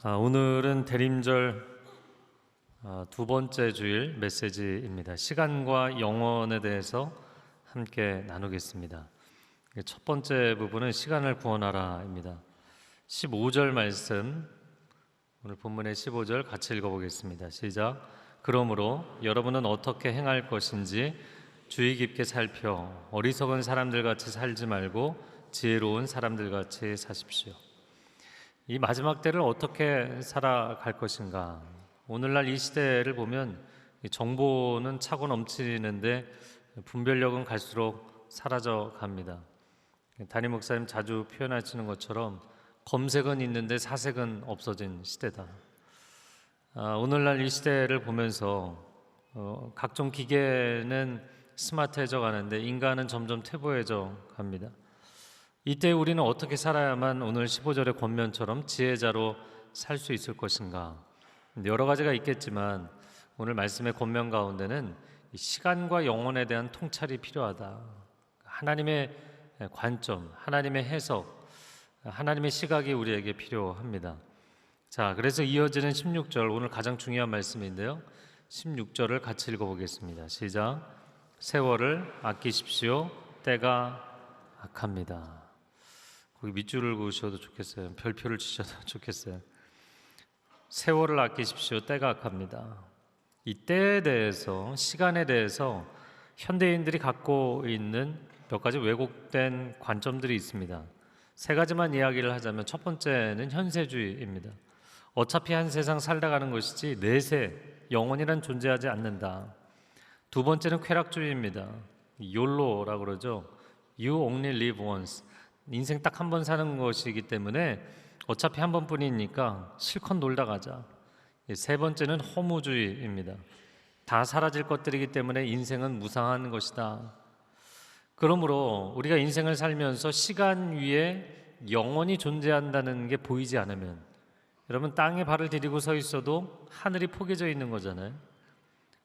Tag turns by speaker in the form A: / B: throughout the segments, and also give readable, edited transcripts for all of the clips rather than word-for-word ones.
A: 오늘은 대림절 두 번째 주일 메시지입니다. 시간과 영원에 대해서 함께 나누겠습니다. 첫 번째 부분은 시간을 구원하라입니다. 15절 말씀, 오늘 본문의 15절 같이 읽어보겠습니다. 시작. 그러므로 여러분은 어떻게 행할 것인지 주의 깊게 살펴 어리석은 사람들같이 살지 말고 지혜로운 사람들같이 사십시오. 이 마지막 때를 어떻게 살아갈 것인가? 오늘날 이 시대를 보면 정보는 차고 넘치는데 분별력은 갈수록 사라져 갑니다. 담임 목사님 자주 표현하시는 것처럼 검색은 있는데 사색은 없어진 시대다. 오늘날 이 시대를 보면서 각종 기계는 스마트해져 가는데 인간은 점점 퇴보해져 갑니다. 이때 우리는 어떻게 살아야만 오늘 15절의 권면처럼 지혜자로 살 수 있을 것인가? 여러 가지가 있겠지만 오늘 말씀의 권면 가운데는 시간과 영혼에 대한 통찰이 필요하다. 하나님의 관점, 하나님의 해석, 하나님의 시각이 우리에게 필요합니다. 자, 그래서 이어지는 16절, 오늘 가장 중요한 말씀인데요. 16절을 같이 읽어보겠습니다. 시작. 세월을 아끼십시오. 때가 악합니다. 거기 밑줄을 그으셔도 좋겠어요. 별표를 치셔도 좋겠어요. 세월을 아끼십시오. 때가 악합니다. 이 때에 대해서, 시간에 대해서 현대인들이 갖고 있는 몇 가지 왜곡된 관점들이 있습니다. 세 가지만 이야기를 하자면 첫 번째는 현세주의입니다. 어차피 한 세상 살다 가는 것이지 내세, 영원이란 존재하지 않는다. 두 번째는 쾌락주의입니다. YOLO라고 그러죠. You only live once. 인생 딱 한 번 사는 것이기 때문에 어차피 한 번뿐이니까 실컷 놀다 가자. 세 번째는 허무주의입니다. 다 사라질 것들이기 때문에 인생은 무상한 것이다. 그러므로 우리가 인생을 살면서 시간 위에 영원히 존재한다는 게 보이지 않으면, 여러분 땅에 발을 디디고 서 있어도 하늘이 포개져 있는 거잖아요.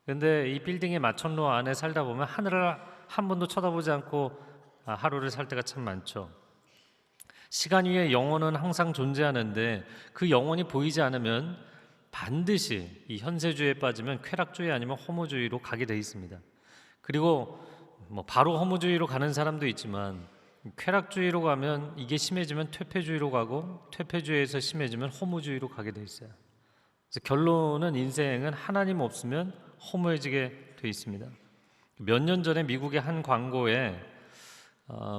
A: 그런데 이 빌딩의 마천루 안에 살다 보면 하늘을 한 번도 쳐다보지 않고 하루를 살 때가 참 많죠. 시간 위에 영혼은 항상 존재하는데 그 영혼이 보이지 않으면 반드시 이 현세주의에 빠지면 쾌락주의 아니면 허무주의로 가게 돼 있습니다. 그리고 바로 허무주의로 가는 사람도 있지만 쾌락주의로 가면 이게 심해지면 퇴폐주의로 가고 퇴폐주의에서 심해지면 허무주의로 가게 돼 있어요. 그래서 결론은 인생은 하나님 없으면 허무해지게 돼 있습니다. 몇 년 전에 미국의 한 광고에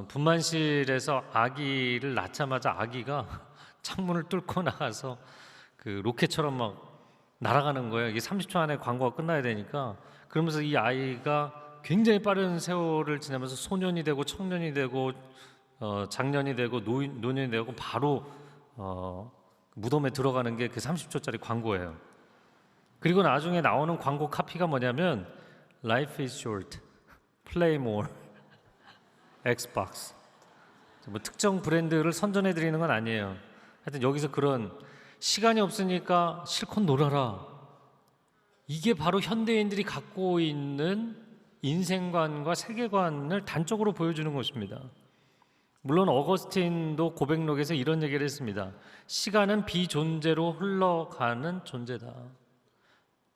A: 분만실에서 아기를 낳자마자 아기가 창문을 뚫고 나가서 그 로켓처럼 막 날아가는 거예요. 이게 30초 안에 광고가 끝나야 되니까. 그러면서 이 아이가 굉장히 빠른 세월을 지나면서 소년이 되고 청년이 되고 장년이 되고 노년이 되고 바로 무덤에 들어가는 게 그 30초짜리 광고예요. 그리고 나중에 나오는 광고 카피가 뭐냐면 Life is short, play more, 엑스박스. 특정 브랜드를 선전해 드리는 건 아니에요. 하여튼 여기서 그런 시간이 없으니까 실컷 놀아라, 이게 바로 현대인들이 갖고 있는 인생관과 세계관을 단적으로 보여주는 것입니다. 물론 어거스틴도 고백록에서 이런 얘기를 했습니다. 시간은 비존재로 흘러가는 존재다.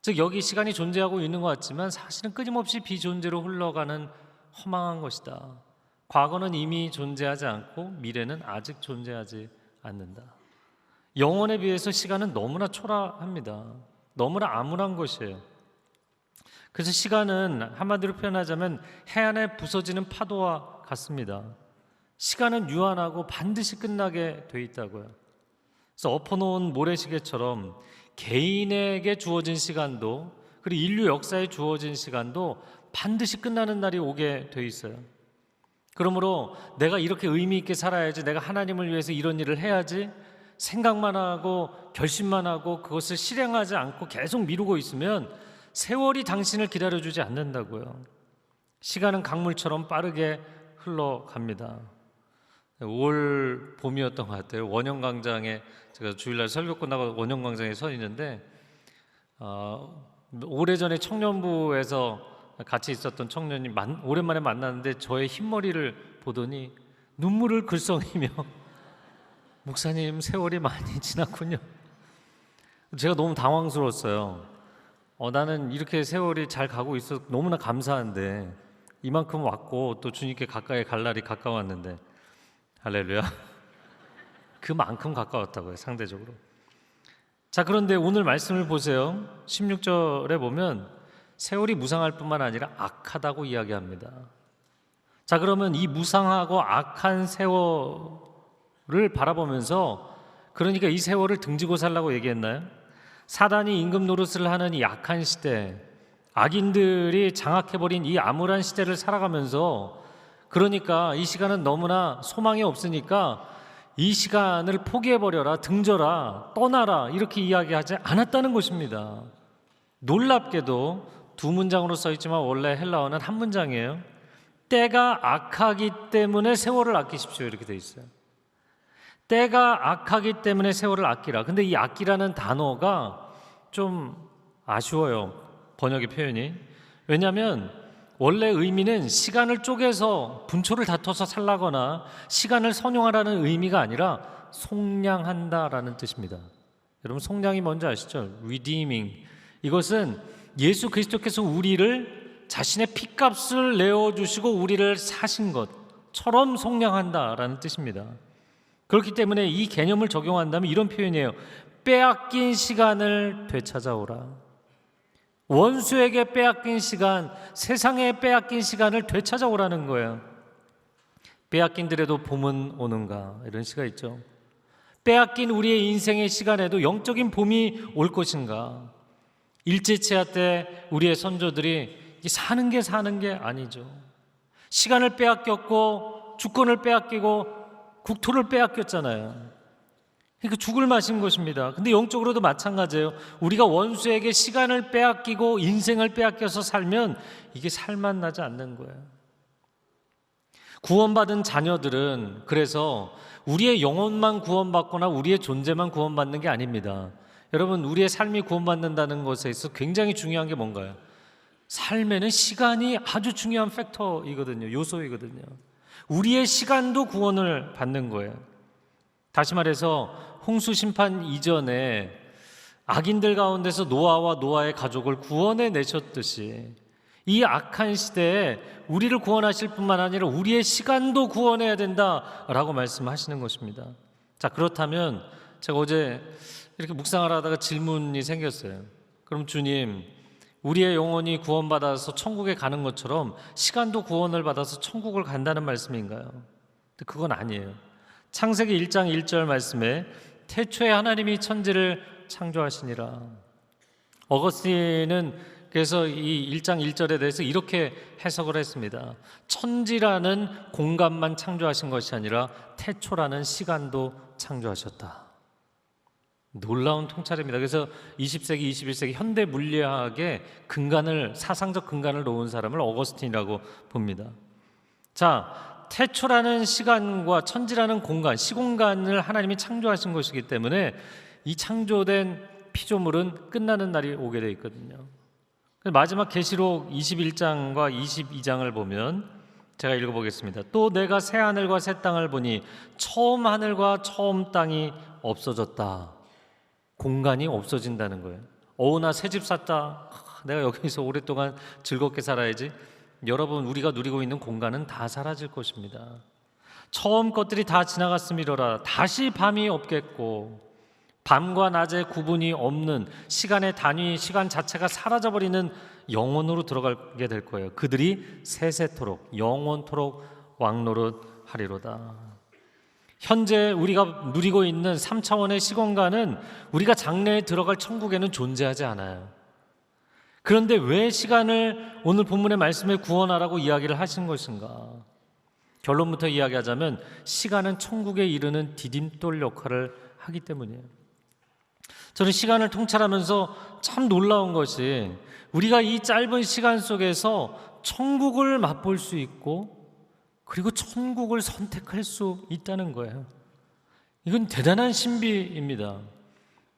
A: 즉 여기 시간이 존재하고 있는 것 같지만 사실은 끊임없이 비존재로 흘러가는 허망한 것이다. 과거는 이미 존재하지 않고 미래는 아직 존재하지 않는다. 영혼에 비해서 시간은 너무나 초라합니다. 너무나 암울한 것이에요. 그래서 시간은 한마디로 표현하자면 해안에 부서지는 파도와 같습니다. 시간은 유한하고 반드시 끝나게 돼 있다고요. 그래서 엎어놓은 모래시계처럼 개인에게 주어진 시간도, 그리고 인류 역사에 주어진 시간도 반드시 끝나는 날이 오게 돼 있어요. 그러므로 내가 이렇게 의미 있게 살아야지, 내가 하나님을 위해서 이런 일을 해야지 생각만 하고 결심만 하고 그것을 실행하지 않고 계속 미루고 있으면 세월이 당신을 기다려주지 않는다고요. 시간은 강물처럼 빠르게 흘러갑니다. 5월 봄이었던 것 같아요. 원형광장에 제가 주일날 설교 끝나고 원형광장에 서 있는데 오래전에 청년부에서 같이 있었던 청년이 오랜만에 만났는데 저의 흰머리를 보더니 눈물을 글썽이며 목사님 세월이 많이 지났군요. 제가 너무 당황스러웠어요. 나는 이렇게 세월이 잘 가고 있어 너무나 감사한데 이만큼 왔고 또 주님께 가까이 갈 날이 가까웠는데 할렐루야. 그만큼 가까웠다고요, 상대적으로. 자, 그런데 오늘 말씀을 보세요. 16절에 보면 세월이 무상할 뿐만 아니라 악하다고 이야기합니다. 자, 그러면 이 무상하고 악한 세월을 바라보면서, 그러니까 이 세월을 등지고 살라고 얘기했나요? 사단이 임금 노릇을 하는 이 악한 시대, 악인들이 장악해버린 이 암울한 시대를 살아가면서, 그러니까 이 시간은 너무나 소망이 없으니까 이 시간을 포기해버려라, 등져라, 떠나라, 이렇게 이야기하지 않았다는 것입니다. 놀랍게도 두 문장으로 써있지만 원래 헬라어는 한 문장이에요. 때가 악하기 때문에 세월을 아끼십시오, 이렇게 돼 있어요. 때가 악하기 때문에 세월을 아끼라. 근데 이 아끼라는 단어가 좀 아쉬워요, 번역의 표현이. 왜냐하면 원래 의미는 시간을 쪼개서 분초를 다퉈서 살라거나 시간을 선용하라는 의미가 아니라 속량한다라는 뜻입니다. 여러분, 속량이 뭔지 아시죠? redeeming. 이것은 예수 그리스도께서 우리를 자신의 피값을 내어주시고 우리를 사신 것처럼 속량한다라는 뜻입니다. 그렇기 때문에 이 개념을 적용한다면 이런 표현이에요. 빼앗긴 시간을 되찾아오라. 원수에게 빼앗긴 시간, 세상에 빼앗긴 시간을 되찾아오라는 거예요. 빼앗긴들에도 봄은 오는가, 이런 시가 있죠. 빼앗긴 우리의 인생의 시간에도 영적인 봄이 올 것인가. 일제치하 때 우리의 선조들이 사는 게 아니죠. 시간을 빼앗겼고 주권을 빼앗기고 국토를 빼앗겼잖아요. 그러니까 죽을 맛인 것입니다. 근데 영적으로도 마찬가지예요. 우리가 원수에게 시간을 빼앗기고 인생을 빼앗겨서 살면 이게 살맛 나지 않는 거예요. 구원받은 자녀들은 그래서 우리의 영혼만 구원받거나 우리의 존재만 구원받는 게 아닙니다. 여러분, 우리의 삶이 구원받는다는 것에 있어서 굉장히 중요한 게 뭔가요? 삶에는 시간이 아주 중요한 팩터이거든요. 요소이거든요. 우리의 시간도 구원을 받는 거예요. 다시 말해서 홍수 심판 이전에 악인들 가운데서 노아와 노아의 가족을 구원해 내셨듯이 이 악한 시대에 우리를 구원하실 뿐만 아니라 우리의 시간도 구원해야 된다라고 말씀하시는 것입니다. 자, 그렇다면 제가 어제 이렇게 묵상을 하다가 질문이 생겼어요. 그럼 주님, 우리의 영혼이 구원받아서 천국에 가는 것처럼 시간도 구원을 받아서 천국을 간다는 말씀인가요? 근데 그건 아니에요. 창세기 1장 1절 말씀에 태초에 하나님이 천지를 창조하시니라. 어거스틴은 그래서 이 1장 1절에 대해서 이렇게 해석을 했습니다. 천지라는 공간만 창조하신 것이 아니라 태초라는 시간도 창조하셨다. 놀라운 통찰입니다. 그래서 20세기, 21세기 현대 물리학의 근간을, 사상적 근간을 놓은 사람을 어거스틴이라고 봅니다. 자, 태초라는 시간과 천지라는 공간, 시공간을 하나님이 창조하신 것이기 때문에 이 창조된 피조물은 끝나는 날이 오게 되어 있거든요. 마지막 계시록 21장과 22장을 보면 제가 읽어보겠습니다. 또 내가 새 하늘과 새 땅을 보니 처음 하늘과 처음 땅이 없어졌다. 공간이 없어진다는 거예요. 나 새 집 샀다. 내가 여기서 오랫동안 즐겁게 살아야지. 여러분, 우리가 누리고 있는 공간은 다 사라질 것입니다. 처음 것들이 다 지나갔음이로라. 다시 밤이 없겠고 밤과 낮의 구분이 없는 시간의 단위, 시간 자체가 사라져버리는 영원으로 들어가게 될 거예요. 그들이 세세토록 영원토록 왕노릇하리로다. 현재 우리가 누리고 있는 3차원의 시공간은 우리가 장래에 들어갈 천국에는 존재하지 않아요. 그런데 왜 시간을 오늘 본문의 말씀에 구원하라고 이야기를 하신 것인가? 결론부터 이야기하자면 시간은 천국에 이르는 디딤돌 역할을 하기 때문이에요. 저는 시간을 통찰하면서 참 놀라운 것이 우리가 이 짧은 시간 속에서 천국을 맛볼 수 있고 그리고 천국을 선택할 수 있다는 거예요. 이건 대단한 신비입니다.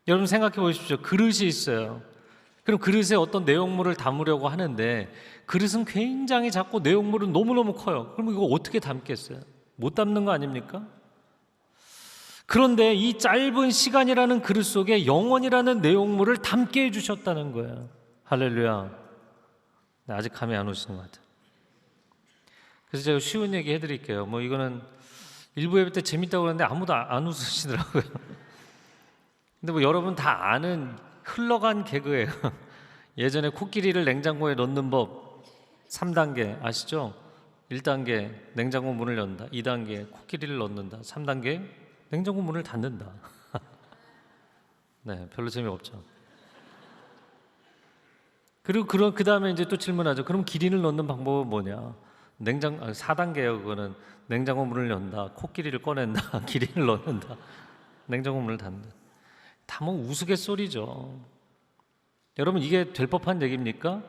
A: 여러분 생각해 보십시오. 그릇이 있어요. 그럼 그릇에 어떤 내용물을 담으려고 하는데 그릇은 굉장히 작고 내용물은 너무너무 커요. 그럼 이거 어떻게 담겠어요? 못 담는 거 아닙니까? 그런데 이 짧은 시간이라는 그릇 속에 영원이라는 내용물을 담게 해주셨다는 거예요. 할렐루야. 아직 감이 안 오시는 것 같아요. 그래서 제가 쉬운 얘기 해드릴게요. 이거는 일부 예배 때 재밌다고 그러는데 아무도 안 웃으시더라고요. 근데 여러분 다 아는 흘러간 개그예요. 예전에 코끼리를 냉장고에 넣는 법 3단계 아시죠? 1단계 냉장고 문을 연다, 2단계 코끼리를 넣는다, 3단계 냉장고 문을 닫는다. 네, 별로 재미없죠. 그리고 그 다음에 이제 또 질문하죠. 그럼 기린을 넣는 방법은 뭐냐? 4단계예요. 그거는 냉장고 문을 연다, 코끼리를 꺼낸다, 기린을 넣는다, 냉장고 문을 닫는다. 다 우스갯소리죠. 여러분 이게 될 법한 얘기입니까?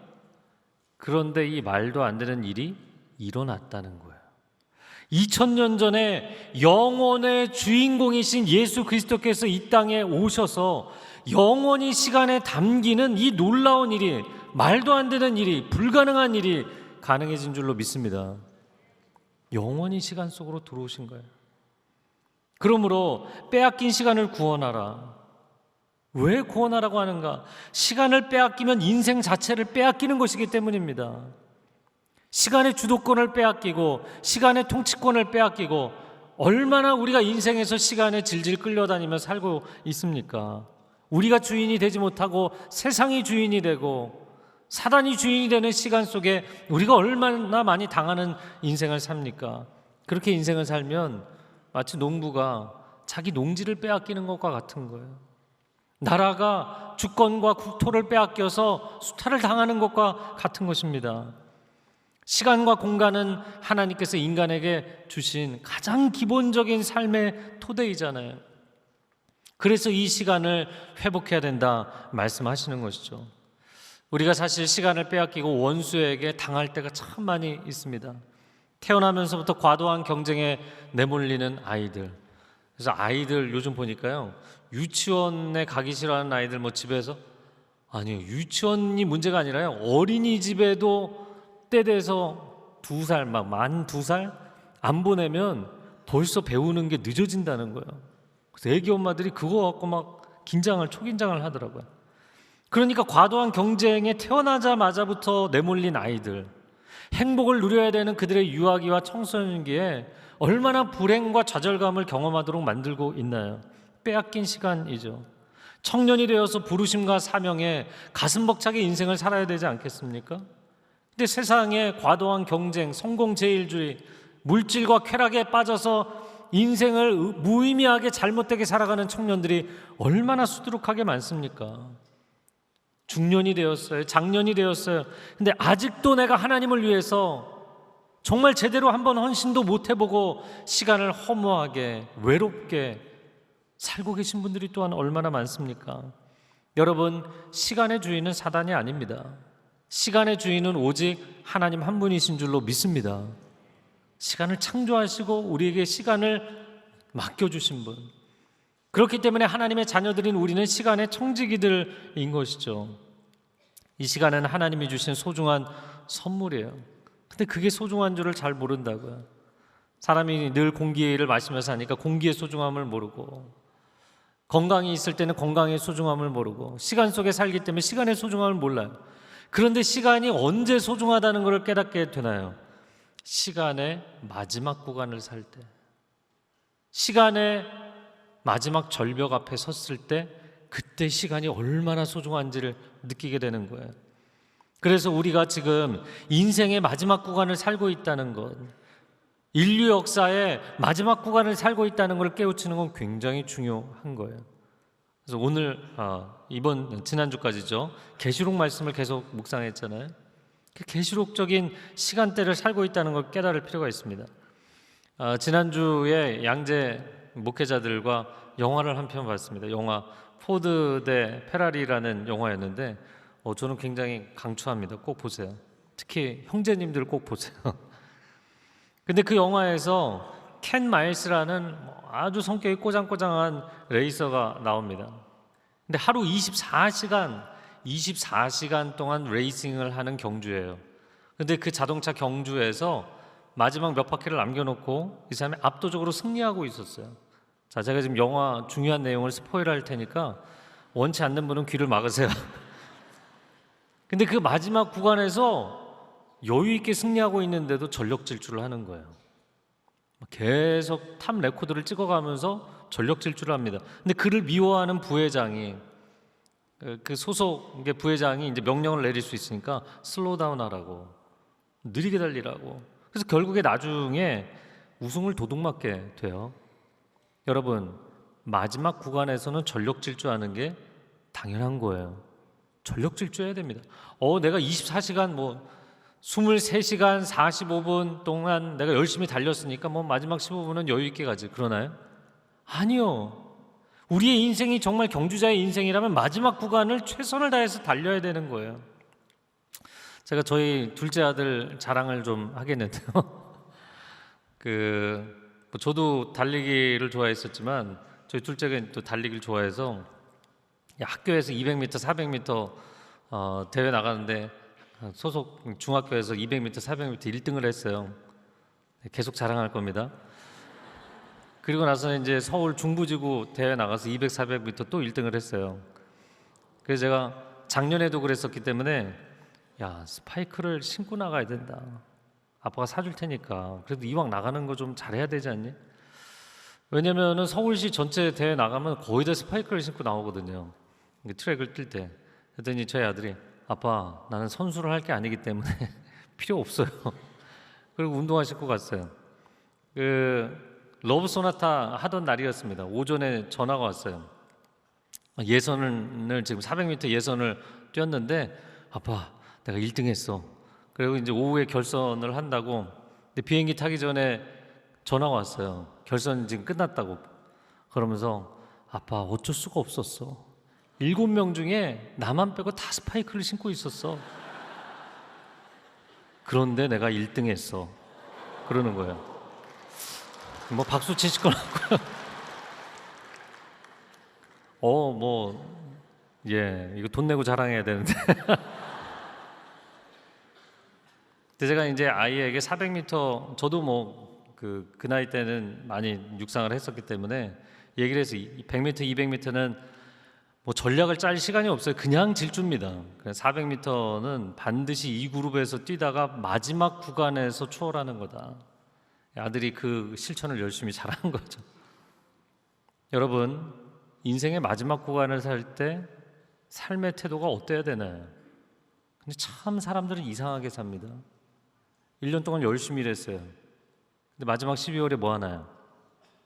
A: 그런데 이 말도 안 되는 일이 일어났다는 거예요. 2000년 전에 영원의 주인공이신 예수 그리스도께서 이 땅에 오셔서 영원히 시간에 담기는 이 놀라운 일이, 말도 안 되는 일이, 불가능한 일이 가능해진 줄로 믿습니다. 영원히 시간 속으로 들어오신 거예요. 그러므로 빼앗긴 시간을 구원하라. 왜 구원하라고 하는가? 시간을 빼앗기면 인생 자체를 빼앗기는 것이기 때문입니다. 시간의 주도권을 빼앗기고 시간의 통치권을 빼앗기고, 얼마나 우리가 인생에서 시간에 질질 끌려다니며 살고 있습니까? 우리가 주인이 되지 못하고 세상이 주인이 되고 사단이 주인이 되는 시간 속에 우리가 얼마나 많이 당하는 인생을 삽니까? 그렇게 인생을 살면 마치 농부가 자기 농지를 빼앗기는 것과 같은 거예요. 나라가 주권과 국토를 빼앗겨서 수탈을 당하는 것과 같은 것입니다. 시간과 공간은 하나님께서 인간에게 주신 가장 기본적인 삶의 토대이잖아요. 그래서 이 시간을 회복해야 된다 말씀하시는 것이죠. 우리가 사실 시간을 빼앗기고 원수에게 당할 때가 참 많이 있습니다. 태어나면서부터 과도한 경쟁에 내몰리는 아이들. 그래서 아이들 요즘 보니까요, 유치원에 가기 싫어하는 아이들 집에서, 아니요, 유치원이 문제가 아니라요, 어린이집에도 때 돼서 2살 만 2살 안 보내면 벌써 배우는 게 늦어진다는 거예요. 그래서 애기 엄마들이 그거 갖고 초긴장을 하더라고요. 그러니까 과도한 경쟁에 태어나자마자부터 내몰린 아이들, 행복을 누려야 되는 그들의 유아기와 청소년기에 얼마나 불행과 좌절감을 경험하도록 만들고 있나요? 빼앗긴 시간이죠. 청년이 되어서 부르심과 사명에 가슴 벅차게 인생을 살아야 되지 않겠습니까? 근데 세상에 과도한 경쟁, 성공제일주의, 물질과 쾌락에 빠져서 인생을 무의미하게 잘못되게 살아가는 청년들이 얼마나 수두룩하게 많습니까? 중년이 되었어요. 장년이 되었어요. 근데 아직도 내가 하나님을 위해서 정말 제대로 한번 헌신도 못 해보고 시간을 허무하게 외롭게 살고 계신 분들이 또한 얼마나 많습니까? 여러분, 시간의 주인은 사단이 아닙니다. 시간의 주인은 오직 하나님 한 분이신 줄로 믿습니다. 시간을 창조하시고 우리에게 시간을 맡겨주신 분, 그렇기 때문에 하나님의 자녀들인 우리는 시간의 청지기들인 것이죠. 이 시간은 하나님이 주신 소중한 선물이에요. 근데 그게 소중한 줄을 잘 모른다고요. 사람이 늘 공기를 마시면서 하니까 공기의 소중함을 모르고, 건강이 있을 때는 건강의 소중함을 모르고, 시간 속에 살기 때문에 시간의 소중함을 몰라요. 그런데 시간이 언제 소중하다는 것을 깨닫게 되나요? 시간의 마지막 구간을 살 때, 시간의 마지막 절벽 앞에 섰을 때, 그때 시간이 얼마나 소중한지를 느끼게 되는 거예요. 그래서 우리가 지금 인생의 마지막 구간을 살고 있다는 것, 인류 역사의 마지막 구간을 살고 있다는 걸 깨우치는 건 굉장히 중요한 거예요. 그래서 오늘 지난주까지죠, 계시록 말씀을 계속 묵상했잖아요. 계시록적인 시간대를 살고 있다는 걸 깨달을 필요가 있습니다. 지난주에 양재 목회자들과 영화를 한 편 봤습니다. 영화 포드 대 페라리라는 영화였는데 저는 굉장히 강추합니다. 꼭 보세요. 특히 형제님들 꼭 보세요. 근데 그 영화에서 켄 마일스라는 아주 성격이 꼬장꼬장한 레이서가 나옵니다. 근데 하루 24시간 동안 레이싱을 하는 경주예요. 근데 그 자동차 경주에서 마지막 몇 바퀴를 남겨놓고 이 사람이 압도적으로 승리하고 있었어요. 자, 제가 지금 영화 중요한 내용을 스포일 할 테니까 원치 않는 분은 귀를 막으세요. 근데 그 마지막 구간에서 여유 있게 승리하고 있는데도 전력 질주를 하는 거예요. 계속 탑 레코드를 찍어가면서 전력 질주를 합니다. 근데 그를 미워하는 부회장이, 그 소속의 부회장이 이제 명령을 내릴 수 있으니까 슬로우 다운 하라고, 느리게 달리라고. 그래서 결국에 나중에 우승을 도둑맞게 돼요. 여러분, 마지막 구간에서는 전력 질주하는 게 당연한 거예요. 전력 질주해야 됩니다. 내가 24시간 23시간 45분 동안 내가 열심히 달렸으니까 마지막 15분은 여유 있게 가지. 그러나요? 아니요. 우리의 인생이 정말 경주자의 인생이라면 마지막 구간을 최선을 다해서 달려야 되는 거예요. 제가 저희 둘째 아들 자랑을 좀 하겠는데요. 저도 달리기를 좋아했었지만 저희 둘째가 또 달리기를 좋아해서 학교에서 200m, 400m 대회 나가는데 소속 중학교에서 200m, 400m 1등을 했어요. 계속 자랑할 겁니다. 그리고 나서 이제 서울 중부지구 대회 나가서 200, 400m 또 1등을 했어요. 그래서 제가 작년에도 그랬었기 때문에 야, 스파이크를 신고 나가야 된다. 아빠가 사줄 테니까 그래도 이왕 나가는 거 좀 잘해야 되지 않니? 왜냐면은 서울시 전체 대회 나가면 거의 다 스파이크를 신고 나오거든요. 트랙을 뛸 때. 그랬더니 저희 아들이 아빠, 나는 선수를 할 게 아니기 때문에 필요 없어요. 그리고 운동화 신고 갔어요. 러브 소나타 하던 날이었습니다. 오전에 전화가 왔어요. 예선을 지금 400m 예선을 뛰었는데 아빠, 내가 1등 했어. 그리고 이제 오후에 결선을 한다고. 근데 비행기 타기 전에 전화가 왔어요. 결선 지금 끝났다고. 그러면서 아빠, 어쩔 수가 없었어. 7명 중에 나만 빼고 다 스파이크를 신고 있었어. 그런데 내가 1등 했어. 그러는 거예요. 박수 치실 건 없고요. 이거 돈 내고 자랑해야 되는데. 근데 제가 이제 아이에게 400m, 저도 그 나이 때는 많이 육상을 했었기 때문에 얘기를 해서 100m, 200m는 전략을 짤 시간이 없어요. 그냥 질주입니다. 400m는 반드시 이 그룹에서 뛰다가 마지막 구간에서 추월하는 거다. 아들이 그 실천을 열심히 잘한 거죠. 여러분, 인생의 마지막 구간을 살 때 삶의 태도가 어때야 되나요? 근데 참 사람들은 이상하게 삽니다. 1년 동안 열심히 일했어요. 근데 마지막 12월에 뭐 하나요?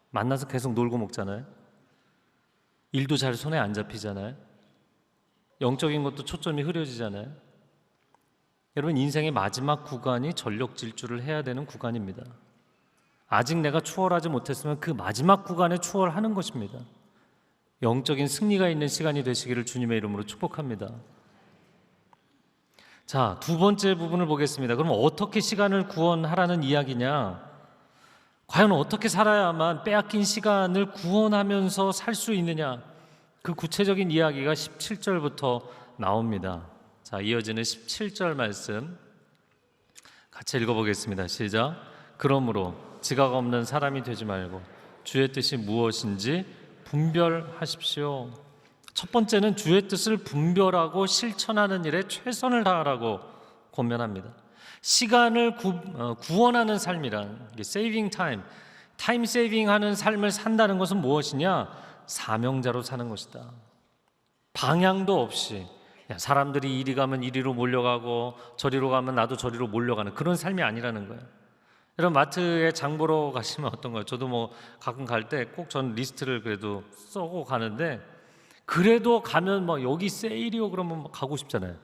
A: 만나서 계속 놀고 먹잖아요. 일도 잘 손에 안 잡히잖아요. 영적인 것도 초점이 흐려지잖아요. 여러분, 인생의 마지막 구간이 전력 질주를 해야 되는 구간입니다. 아직 내가 추월하지 못했으면 그 마지막 구간에 추월하는 것입니다. 영적인 승리가 있는 시간이 되시기를 주님의 이름으로 축복합니다. 자, 두 번째 부분을 보겠습니다. 그럼 어떻게 시간을 구원하라는 이야기냐? 과연 어떻게 살아야만 빼앗긴 시간을 구원하면서 살 수 있느냐? 그 구체적인 이야기가 17절부터 나옵니다. 자, 이어지는 17절 말씀 같이 읽어보겠습니다. 시작. 그러므로 지각 없는 사람이 되지 말고 주의 뜻이 무엇인지 분별하십시오. 첫 번째는 주의 뜻을 분별하고 실천하는 일에 최선을 다하라고 권면합니다. 시간을 구원하는 삶이란 세이빙 타임 세이빙하는 삶을 산다는 것은 무엇이냐? 사명자로 사는 것이다. 방향도 없이 사람들이 이리 가면 이리로 몰려가고 저리로 가면 나도 저리로 몰려가는 그런 삶이 아니라는 거예요. 여러분, 마트에 장 보러 가시면 어떤가요? 저도 가끔 갈 때 꼭 전 리스트를 그래도 써고 가는데 그래도 가면 여기 세일이요 그러면 가고 싶잖아요.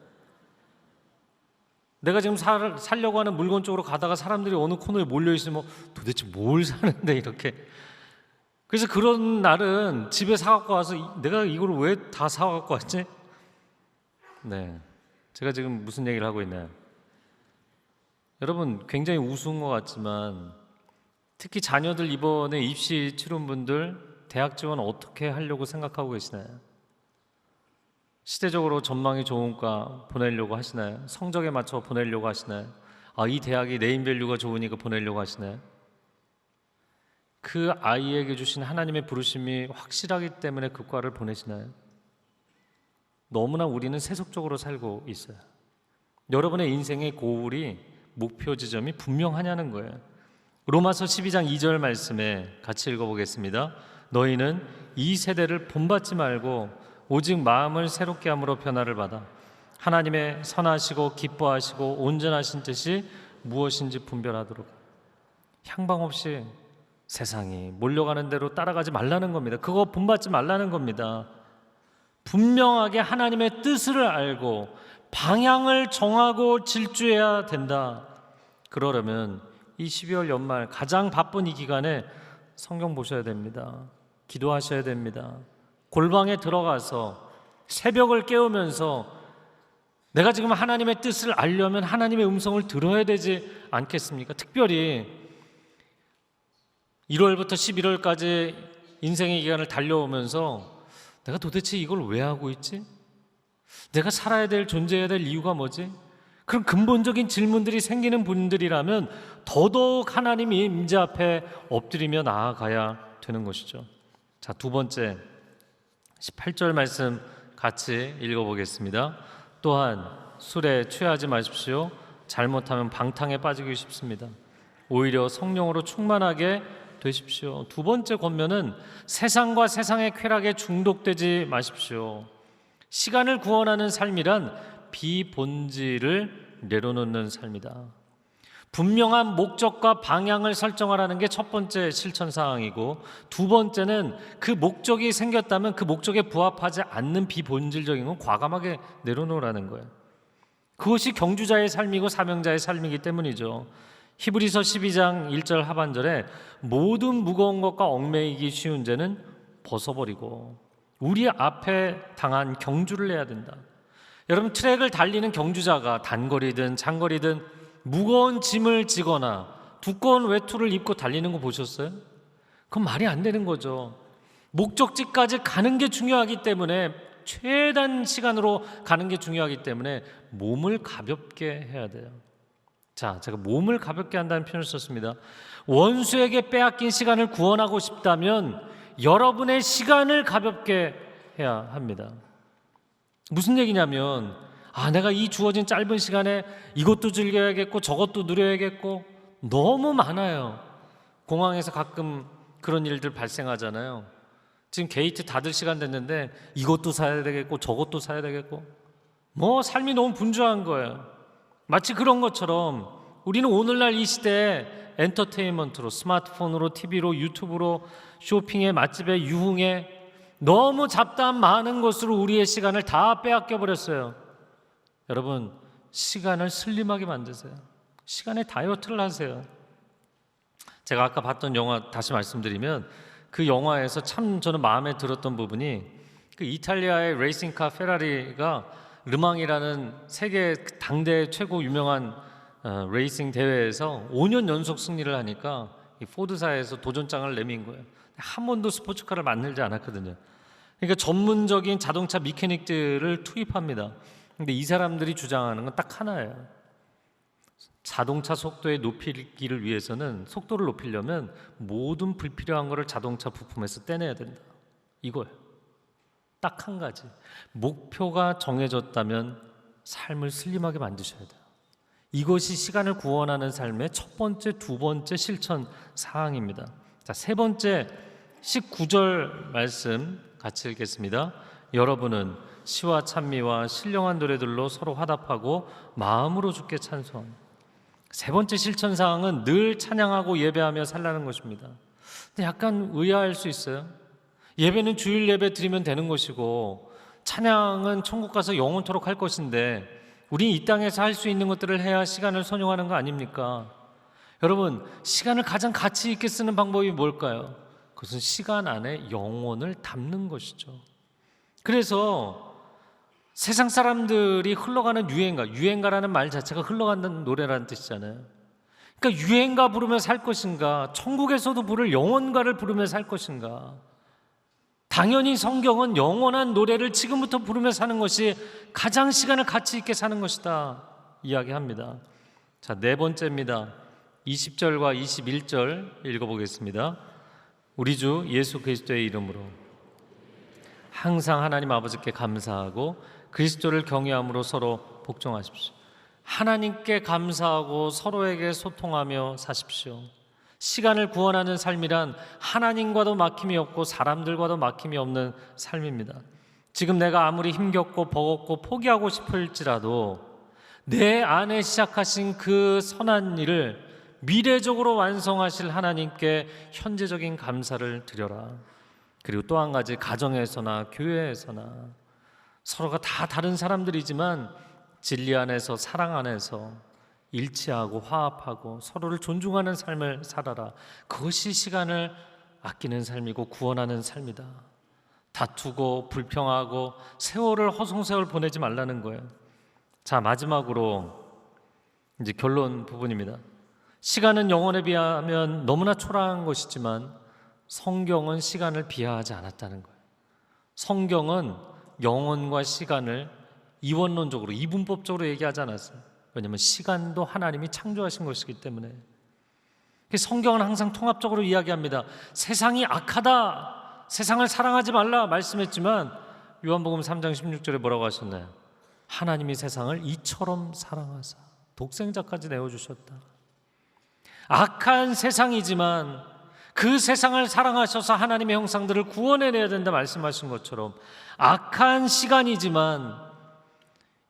A: 내가 지금 살려고 하는 물건 쪽으로 가다가 사람들이 어느 코너에 몰려있으면 도대체 뭘 사는데 이렇게. 그래서 그런 날은 집에 사갖고 와서 내가 이걸 왜 다 사갖고 왔지? 네, 제가 지금 무슨 얘기를 하고 있나요? 여러분, 굉장히 우스운 것 같지만 특히 자녀들 이번에 입시 치른 분들 대학 지원 어떻게 하려고 생각하고 계시나요? 시대적으로 전망이 좋으니까 보내려고 하시나요? 성적에 맞춰 보내려고 하시나요? 이 대학이 네임밸류가 좋으니까 보내려고 하시나요? 그 아이에게 주신 하나님의 부르심이 확실하기 때문에 그 과를 보내시나요? 너무나 우리는 세속적으로 살고 있어요. 여러분의 인생의 고울이 목표 지점이 분명하냐는 거예요. 로마서 12장 2절 말씀에 같이 읽어보겠습니다. 너희는 이 세대를 본받지 말고 오직 마음을 새롭게 함으로 변화를 받아 하나님의 선하시고 기뻐하시고 온전하신 뜻이 무엇인지 분별하도록. 향방 없이 세상이 몰려가는 대로 따라가지 말라는 겁니다. 그거 본받지 말라는 겁니다. 분명하게 하나님의 뜻을 알고 방향을 정하고 질주해야 된다. 그러려면 이 12월 연말 가장 바쁜 이 기간에 성경 보셔야 됩니다. 기도하셔야 됩니다. 골방에 들어가서 새벽을 깨우면서 내가 지금 하나님의 뜻을 알려면 하나님의 음성을 들어야 되지 않겠습니까? 특별히 1월부터 11월까지 인생의 기간을 달려오면서 내가 도대체 이걸 왜 하고 있지? 내가 살아야 될, 존재해야 될 이유가 뭐지? 그런 근본적인 질문들이 생기는 분들이라면 더더욱 하나님의 임재 앞에 엎드리며 나아가야 되는 것이죠. 자, 두 번째 18절 말씀 같이 읽어보겠습니다. 또한 술에 취하지 마십시오. 잘못하면 방탕에 빠지기 쉽습니다. 오히려 성령으로 충만하게 되십시오. 두 번째 권면은 세상과 세상의 쾌락에 중독되지 마십시오. 시간을 구원하는 삶이란 비본질을 내려놓는 삶이다. 분명한 목적과 방향을 설정하라는 게 첫 번째 실천 사항이고, 두 번째는 그 목적이 생겼다면 그 목적에 부합하지 않는 비본질적인 건 과감하게 내려놓으라는 거예요. 그것이 경주자의 삶이고 사명자의 삶이기 때문이죠. 히브리서 12장 1절 하반절에 모든 무거운 것과 얽매이기 쉬운 죄는 벗어버리고 우리 앞에 당한 경주를 해야 된다. 여러분, 트랙을 달리는 경주자가 단거리든 장거리든 무거운 짐을 지거나 두꺼운 외투를 입고 달리는 거 보셨어요? 그건 말이 안 되는 거죠. 목적지까지 가는 게 중요하기 때문에, 최단 시간으로 가는 게 중요하기 때문에 몸을 가볍게 해야 돼요. 자, 제가 몸을 가볍게 한다는 표현을 썼습니다. 원수에게 빼앗긴 시간을 구원하고 싶다면 여러분의 시간을 가볍게 해야 합니다. 무슨 얘기냐면, 내가 이 주어진 짧은 시간에 이것도 즐겨야겠고 저것도 누려야겠고 너무 많아요. 공항에서 가끔 그런 일들 발생하잖아요. 지금 게이트 닫을 시간 됐는데 이것도 사야 되겠고 저것도 사야 되겠고, 삶이 너무 분주한 거예요. 마치 그런 것처럼 우리는 오늘날 이 시대에 엔터테인먼트로, 스마트폰으로, TV로, 유튜브로, 쇼핑에, 맛집에, 유흥에 너무 잡다한 많은 것으로 우리의 시간을 다 빼앗겨 버렸어요. 여러분, 시간을 슬림하게 만드세요. 시간에 다이어트를 하세요. 제가 아까 봤던 영화 다시 말씀드리면, 그 영화에서 참 저는 마음에 들었던 부분이, 그 이탈리아의 레이싱카 페라리가 르망이라는 세계 당대 최고 유명한 레이싱 대회에서 5년 연속 승리를 하니까 이 포드사에서 도전장을 내민 거예요. 한 번도 스포츠카를 만들지 않았거든요. 그러니까 전문적인 자동차 미케닉들을 투입합니다. 근데 이 사람들이 주장하는 건 딱 하나예요. 자동차 속도의 높이기를 위해서는, 속도를 높이려면 모든 불필요한 거를 자동차 부품에서 떼내야 된다. 이거예요. 딱 한 가지. 목표가 정해졌다면 삶을 슬림하게 만드셔야 돼요. 이것이 시간을 구원하는 삶의 첫 번째, 두 번째 실천 사항입니다. 자, 세 번째 19절 말씀 같이 읽겠습니다. 여러분은 시와 찬미와 신령한 노래들로 서로 화답하고 마음으로 주께 찬송. 세 번째 실천 사항은 늘 찬양하고 예배하며 살라는 것입니다. 근데 약간 의아할 수 있어요. 예배는 주일 예배 드리면 되는 것이고, 찬양은 천국 가서 영원토록 할 것인데, 우린 이 땅에서 할 수 있는 것들을 해야 시간을 선용하는 거 아닙니까? 여러분, 시간을 가장 가치 있게 쓰는 방법이 뭘까요? 그것은 시간 안에 영혼을 담는 것이죠. 그래서 세상 사람들이 흘러가는 유행가라는 말 자체가 흘러간다는 노래라는 뜻이잖아요. 그러니까 유행가 부르며 살 것인가, 천국에서도 부를 영혼가를 부르며 살 것인가. 당연히 성경은 영원한 노래를 지금부터 부르며 사는 것이 가장 시간을 가치 있게 사는 것이다 이야기합니다. 자, 네 번째입니다. 20절과 21절 읽어보겠습니다. 우리 주 예수 그리스도의 이름으로 항상 하나님 아버지께 감사하고 그리스도를 경외함으로 서로 복종하십시오. 하나님께 감사하고 서로에게 소통하며 사십시오. 시간을 구원하는 삶이란 하나님과도 막힘이 없고 사람들과도 막힘이 없는 삶입니다. 지금 내가 아무리 힘겹고 버겁고 포기하고 싶을지라도 내 안에 시작하신 그 선한 일을 미래적으로 완성하실 하나님께 현재적인 감사를 드려라. 그리고 또 한 가지, 가정에서나 교회에서나 서로가 다 다른 사람들이지만 진리 안에서, 사랑 안에서 일치하고 화합하고 서로를 존중하는 삶을 살아라. 그것이 시간을 아끼는 삶이고 구원하는 삶이다. 다투고 불평하고 세월을 허송세월 보내지 말라는 거예요. 자, 마지막으로 이제 결론 부분입니다. 시간은 영혼에 비하면 너무나 초라한 것이지만 성경은 시간을 비하하지 않았다는 거예요. 성경은 영혼과 시간을 이원론적으로, 이분법적으로 얘기하지 않았어요. 왜냐하면 시간도 하나님이 창조하신 것이기 때문에. 성경은 항상 통합적으로 이야기합니다. 세상이 악하다, 세상을 사랑하지 말라 말씀했지만 요한복음 3장 16절에 뭐라고 하셨나요? 하나님이 세상을 이처럼 사랑하사 독생자까지 내어주셨다. 악한 세상이지만 그 세상을 사랑하셔서 하나님의 형상들을 구원해내야 된다 말씀하신 것처럼 악한 시간이지만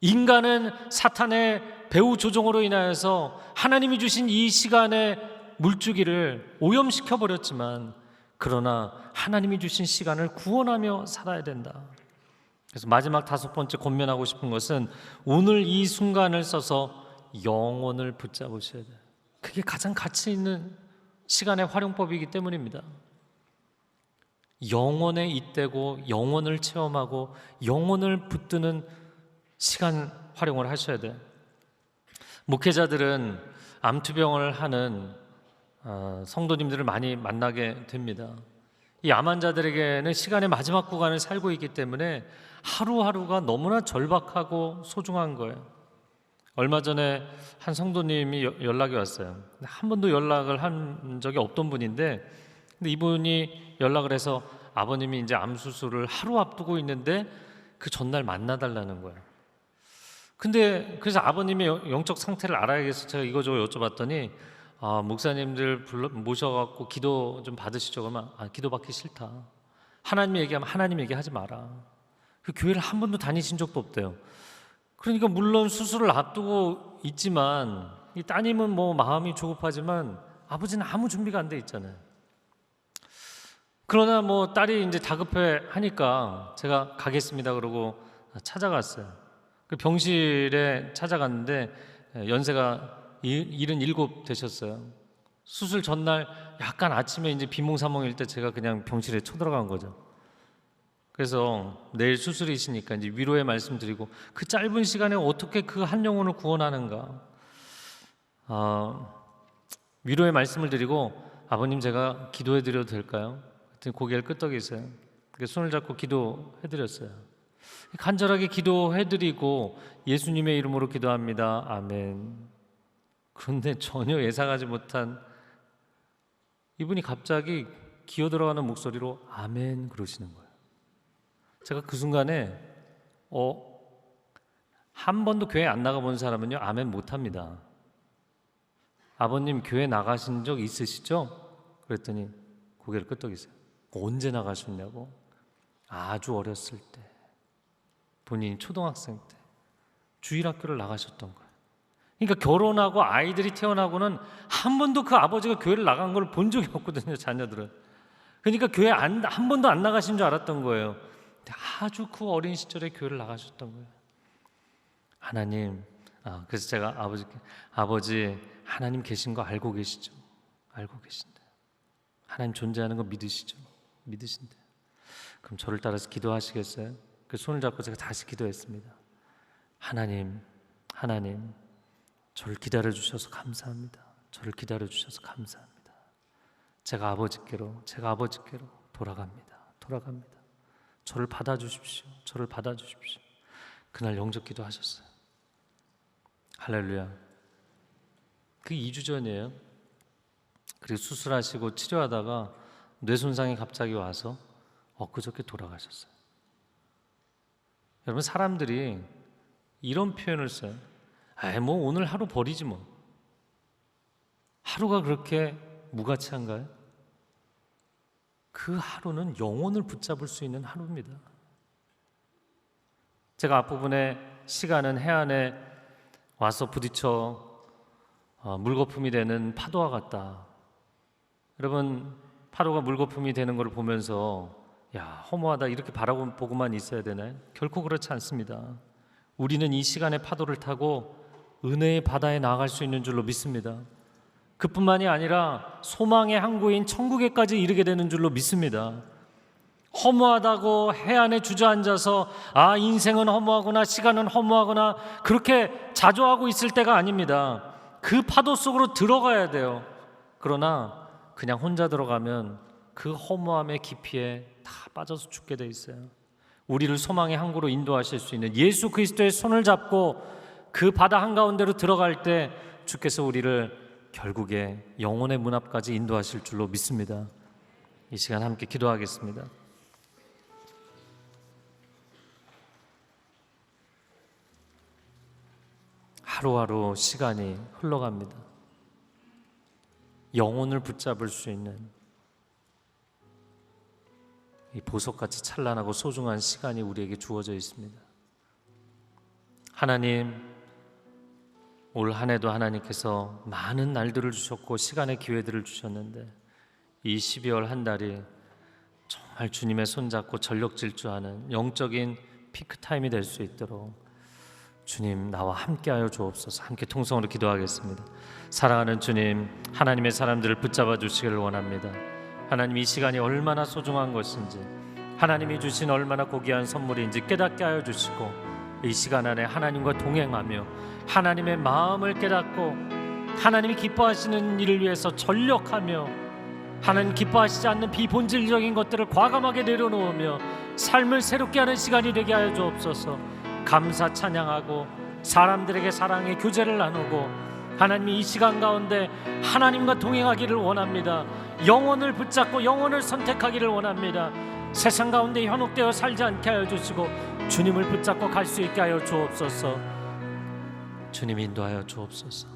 A: 인간은 사탄의 배후 조종으로 인하여서 하나님이 주신 이 시간의 물주기를 오염시켜버렸지만 그러나 하나님이 주신 시간을 구원하며 살아야 된다. 그래서 마지막 5번째 권면하고 싶은 것은 오늘 이 순간을 써서 영혼을 붙잡으셔야 돼요. 그게 가장 가치 있는 시간의 활용법이기 때문입니다. 영혼에 잇대고 영혼을 체험하고 영혼을 붙드는 시간 활용을 하셔야 돼요. 목회자들은 암투병을 하는 성도님들을 많이 만나게 됩니다. 이 암 환자들에게는 시간의 마지막 구간을 살고 있기 때문에 하루하루가 너무나 절박하고 소중한 거예요. 얼마 전에 한 성도님이 연락이 왔어요. 한 번도 연락을 한 적이 없던 분인데, 근데 이분이 연락을 해서 아버님이 이제 암 수술을 하루 앞두고 있는데 그 전날 만나달라는 거예요. 근데 그래서 아버님의 영적 상태를 알아야겠어 제가 이거저거 여쭤봤더니 목사님들 모셔갖고 기도 좀 받으시죠. 그러면 기도 받기 싫다. 하나님 얘기하면 하나님 얘기하지 마라. 그 교회를 한 번도 다니신 적도 없대요. 그러니까 물론 수술을 앞두고 있지만 이 따님은 뭐 마음이 조급하지만 아버지는 아무 준비가 안 돼 있잖아요. 그러나 뭐 딸이 이제 다급해 하니까 제가 가겠습니다 그러고 찾아갔어요. 그 병실에 찾아갔는데 연세가 77 되셨어요. 수술 전날 약간 아침에 이제 비몽사몽일 때 제가 그냥 병실에 쳐들어간 거죠. 그래서 내일 수술이시니까 이제 위로의 말씀 드리고 그 짧은 시간에 어떻게 그 한 영혼을 구원하는가 위로의 말씀을 드리고 아버님 제가 기도해 드려도 될까요? 그랬더니 고개를 끄덕이세요. 손을 잡고 기도해 드렸어요. 간절하게 기도해 드리고 예수님의 이름으로 기도합니다. 아멘. 그런데 전혀 예상하지 못한 이분이 갑자기 기어 들어가는 목소리로 아멘 그러시는 거예요. 제가 그 순간에 한 번도 교회 안 나가본 사람은요 아멘 못합니다. 아버님 교회 나가신 적 있으시죠? 그랬더니 고개를 끄덕이세요. 언제 나가셨냐고. 아주 어렸을 때 본인이 초등학생 때 주일학교를 나가셨던 거예요. 그러니까 결혼하고 아이들이 태어나고는 한 번도 그 아버지가 교회를 나간 걸 본 적이 없거든요. 자녀들은. 그러니까 교회 한 번도 안 나가신 줄 알았던 거예요. 근데 아주 그 어린 시절에 교회를 나가셨던 거예요. 하나님, 그래서 제가 아버지 하나님 계신 거 알고 계시죠? 알고 계신데 하나님 존재하는 거 믿으시죠? 믿으신데 그럼 저를 따라서 기도하시겠어요? 그 손을 잡고 제가 다시 기도했습니다. 하나님 저를 기다려주셔서 감사합니다. 저를 기다려주셔서 감사합니다. 제가 아버지께로 돌아갑니다. 저를 받아주십시오. 그날 영접 기도하셨어요. 할렐루야. 그 2주 전이에요. 그리고 수술하시고 치료하다가 뇌손상이 갑자기 와서 엊그저께 돌아가셨어요. 여러분, 사람들이 이런 표현을 써요. 뭐 오늘 하루 버리지 뭐. 하루가 그렇게 무가치한가요? 그 하루는 영혼을 붙잡을 수 있는 하루입니다. 제가 앞부분에 시간은 해안에 와서 부딪혀 물거품이 되는 파도와 같다. 여러분, 파도가 물거품이 되는 것을 보면서 허무하다 이렇게 바라보고만 있어야 되나요? 결코 그렇지 않습니다. 우리는 이 시간의 파도를 타고 은혜의 바다에 나아갈 수 있는 줄로 믿습니다. 그뿐만이 아니라 소망의 항구인 천국에까지 이르게 되는 줄로 믿습니다. 허무하다고 해안에 주저앉아서 인생은 허무하구나, 시간은 허무하구나 그렇게 자조하고 있을 때가 아닙니다. 그 파도 속으로 들어가야 돼요. 그러나 그냥 혼자 들어가면 그 허무함의 깊이에 다 빠져서 죽게 돼 있어요. 우리를 소망의 항구로 인도하실 수 있는 예수 그리스도의 손을 잡고 그 바다 한가운데로 들어갈 때 주께서 우리를 결국에 영혼의 문 앞까지 인도하실 줄로 믿습니다. 이 시간 함께 기도하겠습니다. 하루하루 시간이 흘러갑니다. 영혼을 붙잡을 수 있는 이 보석같이 찬란하고 소중한 시간이 우리에게 주어져 있습니다. 하나님, 올 한 해도 하나님께서 많은 날들을 주셨고 시간의 기회들을 주셨는데 이 12월 한 달이 정말 주님의 손잡고 전력 질주하는 영적인 피크타임이 될 수 있도록 주님, 나와 함께하여 주옵소서. 함께 통성으로 기도하겠습니다. 사랑하는 주님, 하나님의 사람들을 붙잡아 주시기를 원합니다. 하나님, 이 시간이 얼마나 소중한 것인지, 하나님이 주신 얼마나 고귀한 선물인지 깨닫게 하여 주시고, 이 시간 안에 하나님과 동행하며 하나님의 마음을 깨닫고 하나님이 기뻐하시는 일을 위해서 전력하며 하나님 기뻐하시지 않는 비본질적인 것들을 과감하게 내려놓으며 삶을 새롭게 하는 시간이 되게 하여 주옵소서. 감사 찬양하고 사람들에게 사랑의 교제를 나누고 하나님이 이 시간 가운데 하나님과 동행하기를 원합니다. 영혼을 붙잡고 영혼을 선택하기를 원합니다. 세상 가운데 현혹되어 살지 않게 하여 주시고 주님을 붙잡고 갈 수 있게 하여 주옵소서. 주님 인도하여 주옵소서.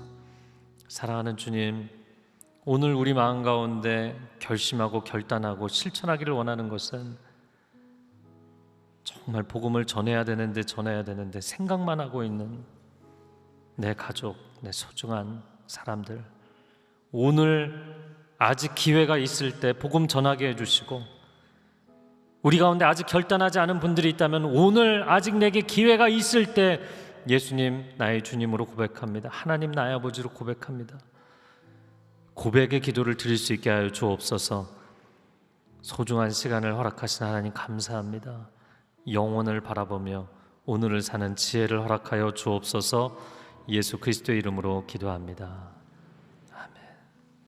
A: 사랑하는 주님, 오늘 우리 마음 가운데 결심하고 결단하고 실천하기를 원하는 것은 정말 복음을 전해야 되는데 생각만 하고 있는 내 가족, 내 소중한 사람들, 오늘 아직 기회가 있을 때 복음 전하게 해주시고, 우리 가운데 아직 결단하지 않은 분들이 있다면 오늘 아직 내게 기회가 있을 때 예수님 나의 주님으로 고백합니다. 하나님 나의 아버지로 고백합니다. 고백의 기도를 드릴 수 있게 하여 주옵소서. 소중한 시간을 허락하신 하나님 감사합니다. 영혼을 바라보며 오늘을 사는 지혜를 허락하여 주옵소서. 예수 그리스도의 이름으로 기도합니다.